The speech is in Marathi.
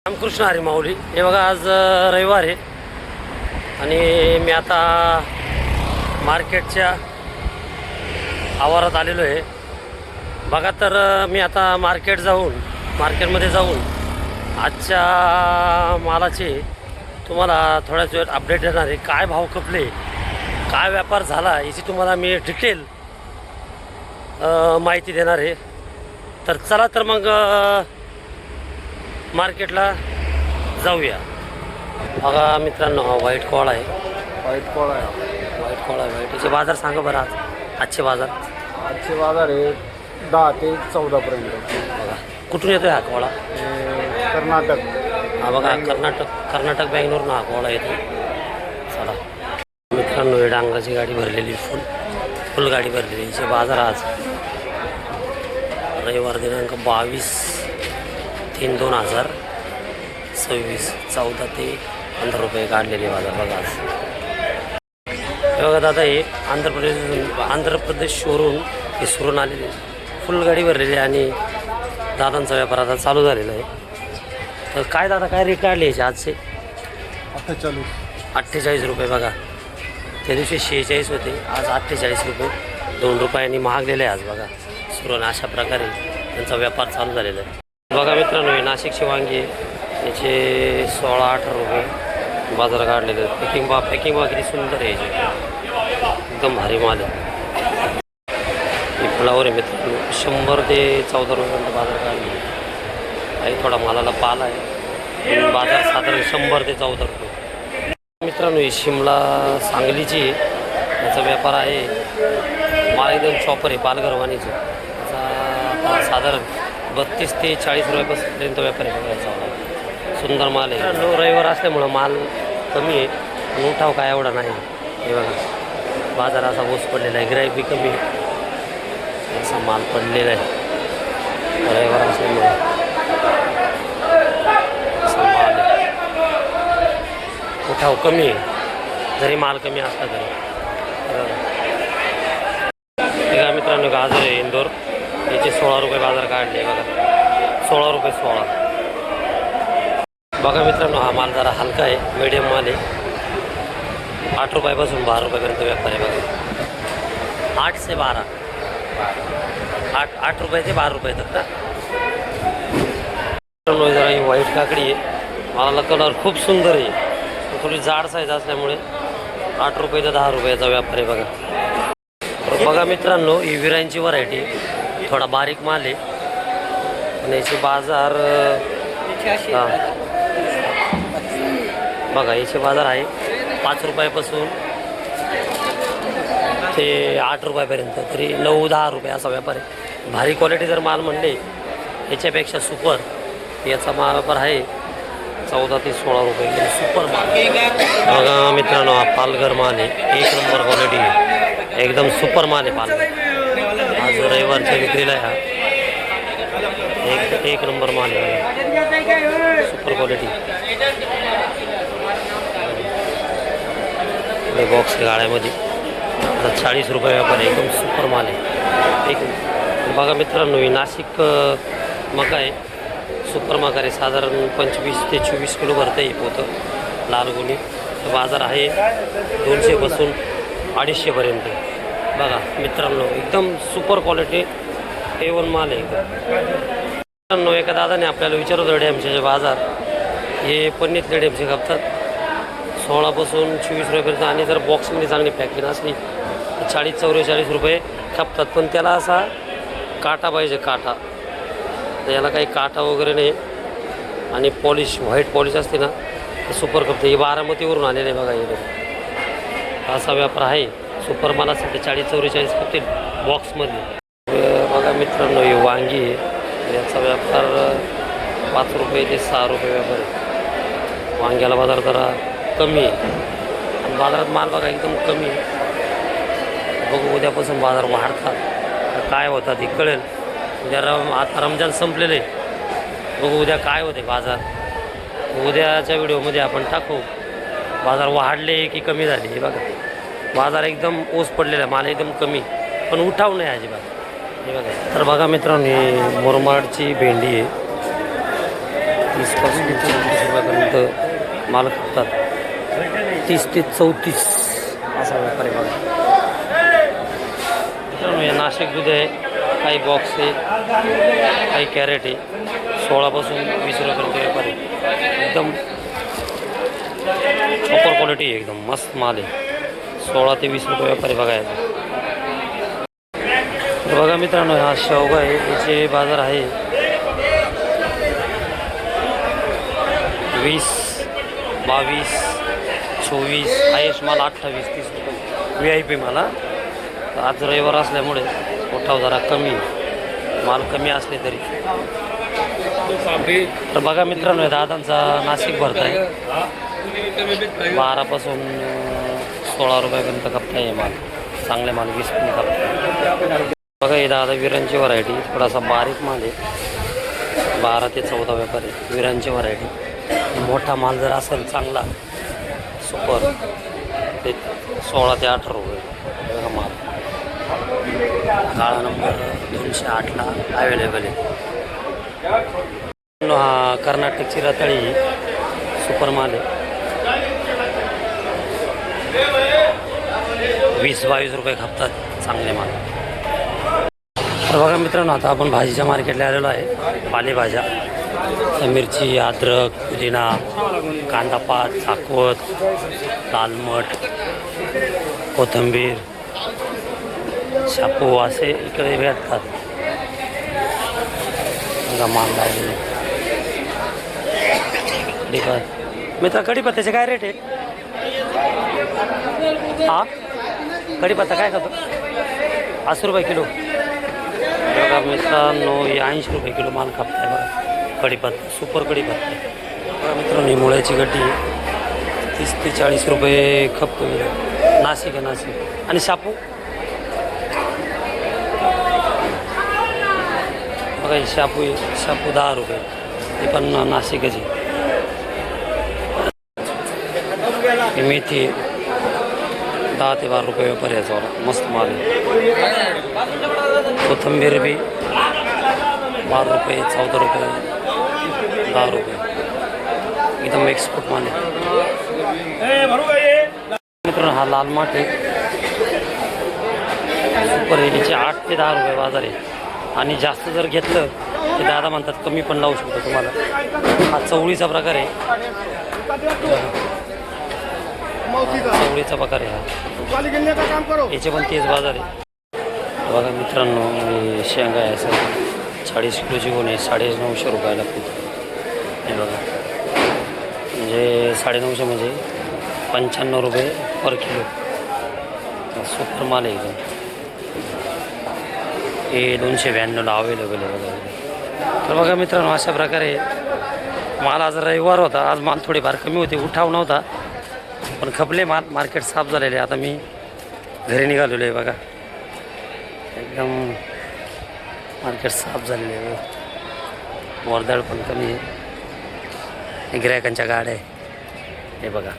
रामकृष्ण हरी माऊली. हे बघा आज रविवार आहे आणि मी आता मार्केटच्या आवारात आलेलो आहे. बघा तर मी आता मार्केटमध्ये जाऊन आजच्या मालाचे तुम्हाला थोड्याच वेळात अपडेट देणार आहे. काय भाव खपले, काय व्यापार झाला याची तुम्हाला मी डिटेल माहिती देणार आहे. तर चला तर मग मार्केटला जाऊया. बघा मित्रांनो, हा व्हाईट कॉळ आहे. याचे बाजार सांगा बरं. आजचे बाजार आहे 10 ते 14 पर्यंत. बघा कुठून येतो हा कोळा? कर्नाटक. हा बघा कर्नाटक बँगलोरनं हा कोळा येतो. चला मित्रांनो, हे डांगराची गाडी भरलेली, फुल गाडी भरलेली. याचे बाजार आज रविवार दिनांक 22/3/2026 14 ते 15 रुपये काढलेले बाजार. बघा आज हे बघा दादा, हे आंध्र प्रदेशवरून हे सुरून आलेले फुल गाडी भरलेली आणि दादांचा व्यापार आता चालू झालेला आहे. तर काय दादा, काय रेट काढले याचे आजचे? 48 रुपये. बघा त्या दिवशी 46 होते, आज 48 रुपये, 2 रुपयांनी महागलेले आहे आज. बघा सुरून अशा प्रकारे त्यांचा व्यापार चालू झालेला आहे. बघा मित्रांनो, हे नाशिकची वांगी याचे 16-18 रुपये बाजार काढलेले आहेत. पॅकिंग बा किती सुंदर आहे, याचे एकदम भारी माल आहे. हे फुलावर आहे मित्रांनो, 100 ते 14 रुपयांचा बाजार काढले. काही थोडा मालाला पाला आहे, बाजार साधारण 100 ते 14 रुपये. मित्रांनो, ही शिमला सांगलीची याचा व्यापार आहे. माल एकदम चॉपर आहे, पालघरवाणीचे. याचा साधारण 32 ते 40 रुपयापर्यंत व्यापार आहे. बघायचा सुंदर माल आहे. रविवार असल्यामुळं माल कमी आहे, पण उठाव काय एवढा नाही. हे बघा बाजार असा ओस पडलेला आहे, गिराईक बी कमी आहे, असा माल पडलेला आहे. रविवार असल्यामुळे असा माल आहे, उठाव कमी आहे, जरी माल कमी असला तरी. ठीक आहे मित्रांनो, गाजर आहे इंदोर, याचे 16 रुपये बाजार काढले. बघा 16 रुपये 16. बघा मित्रांनो, हा माल जरा हलका आहे, मीडियम माल आहे. 8 रुपयापासून 12 रुपयापर्यंत व्यापार आहे. बघा 8 ते 12, 8 रुपये ते 12 रुपये तक. मित्रांनो, जरा ही व्हाईट काकडी आहे, मालाला कलर खूप सुंदर आहे, थोडी जाड साईज असल्यामुळे 8 रुपये ते 10 रुपयाचा व्यापार आहे. बघा बघा मित्रांनो, ही विरांची व्हरायटी, थोडा बारीक माल आहे आणि याचे बाजार बघा याचे बाजार आहे 5 रुपयापासून ते 8 रुपयापर्यंत, तरी 9-10 रुपये असा व्यापार आहे. भारी क्वालिटी जर माल म्हणले याच्यापेक्षा सुपर याचा माल व्यापार आहे 14 ते 16 रुपये सुपर माल. बघा मित्रांनो, हा पालघर माल आहे, 1 नंबर क्वालिटी आहे, एकदम सुपर माल आहे पालघर. आज रविवारच्या विक्रीला आहे, हा एक नंबर माल आहे, सुपर क्वालिटी. बॉक्स गाड्यामध्ये आता 40 रुपये व्यापार आहे, एकदम सुपर माल आहे. बघा मित्रांनो, ही नाशिक मका आहे, सुपर मका आहे, साधारण 25 ते 24 किलो भरता येईल पोतं लाल गुणी. बाजार आहे 200 पासून 250पर्यंत. बघा मित्रांनो, एकदम सुपर क्वालिटी A1 माल आहे. मित्रांनो, एका दादाने आपल्याला विचारत होतं डेमचे बाजार, हे पन्नीतले डेमचे खपतात 16 पासून 24 रुपयापर्यंत, आणि जर बॉक्समध्ये चांगली पॅकिंग असली तर 40-44 रुपये खपतात. पण त्याला असा काटा पाहिजे, काटा. तर याला काही काटा वगैरे नाही, आणि पॉलिश व्हाईट पॉलिश असते ना, ते सुपर खपते. हे बारामतीवरून आलेले बघा, हे असा व्यापार आहे. सुपर मालासाठी 40-44 खपतील बॉक्समध्ये. बघा मित्रांनो, ही वांगी आहे, याचा व्यापार 5 रुपये ते 6 रुपये व्यापार आहे. वांग्याला बाजार जरा कमी आहे, आणि बाजारात माल बघा एकदम कमी आहे. बघू उद्यापासून बाजार वाढतात तर काय होतात हे कळेल. उद्या आता रमजान संपलेलं आहे, बघू उद्या काय होते बाजार. उद्याच्या व्हिडिओमध्ये आपण टाकू बाजार वाढले की कमी झाले. हे बघा बाजार एकदम ओस पडलेला आहे, माल एकदम कमी, पण उठाव नाही अजिबात. हे बघा. तर बघा मित्रांनो, ही मुरमाडची भेंडी आहे, 30पासून 34 रुपयापर्यंत माल खपतात. 30 ते 34 असा व्यापारी बघा. मित्रांनो हे नाशिक दूध आहे. काही बॉक्स आहे, काही कॅरेट आहे. 16पासून 20 रुपयापर्यंत व्यापारी. एकदम प्रॉपर क्वालिटी आहे, एकदम मस्त माल आहे. 16 ते 20 रुपये व्यापारी बघायचा. तर बघा मित्रांनो हा शेवगा आहे. याचे बाजार आहे 20, 22, 24, हायेस्ट माल 28, 30 रुपये VIP मला. तर आज रविवार असल्यामुळे उठाव जरा कमी, माल कमी असले तरी. तर बघा मित्रांनो दादांचा नाशिक भरत आहे. 12पासून 16 रुपयापर्यंत खपता आहे माल. चांगले माल 20 पण खपतात. बघा हे दादा विरांची व्हरायटी, थोडासा बारीक माल आहे. 12 ते 14 व्यापारी विरांची व्हरायटी. मोठा माल जर असेल चांगला सुपर ते 16 ते 18 रुपये बघा माल. काळा नंबर 208ला अवेलेबल आहे. हा कर्नाटकची रताळी सुपर माल आहे. 20-22 रुपये खपतात चांगले माल. तर बघा मित्रांनो आता आपण भाजीच्या मार्केटला आलेलो आहे. पालेभाज्या, मिरची, अद्रक, पुदिना, कांदापात, चाकवत, लालमट, कोथिंबीर, शापू असे इकडे भेटतात. माल लागले. मित्र कढीपत्त्याचे काय रेट आहे? हा कढीपत्ता काय खातो? 80 रुपये किलो. बघा मित्रांनो 80 रुपये किलो माल खपताय बघा. कढीपत्ता सुपर कढीपत्ता. बघा मित्रांनो मुळ्याची गड्डी 30 ते 40 रुपये खपतो. नाशिक आहे नाशिक. आणि शापू बघा शापू आहे. शापू 10 रुपये. हे पण नाशिकच आहे. मेथी 10 ते 12 रुपये व्यापारी याचा मस्त माल आहे. कोथिंबीर बी 12 रुपये, 14 रुपये, 10 रुपये. एकदम एक्सपोर्ट माल आहे. मित्रांनो हा लाल माठ आहे सुपर आहे. याचे 8 ते 10 रुपये बाजार आहे. आणि जास्त जर घेतलं ते दादा म्हणतात कमी पण लावू शकतो तुम्हाला. हा चवळीचा प्रकार आहे. चवळीचा प्रकार आहे हा. याचे पण तेच बाजार आहे. बघा मित्रांनो हे शेंगा आहे सर 40 किलोची गोणी 950 रुपयाला किलो. हे बघा म्हणजे 950 म्हणजे 95 रुपये पर किलो. सुपर माल आहे एकदम. हे 292ला अवेलेबल आहे बघा. तर बघा मित्रांनो अशा प्रकारे माल आज रविवार होता. आज माल थोडीफार कमी होते, उठाव नव्हता पण खपले माल. मार्केट साफ झालेले. आता मी घरी निघालेलो आहे बघा. एकदम मार्केट साफ झालेले आहे. वर्दळ पण कमी आहे. गिरायकांच्या गाड्या आहे हे बघा.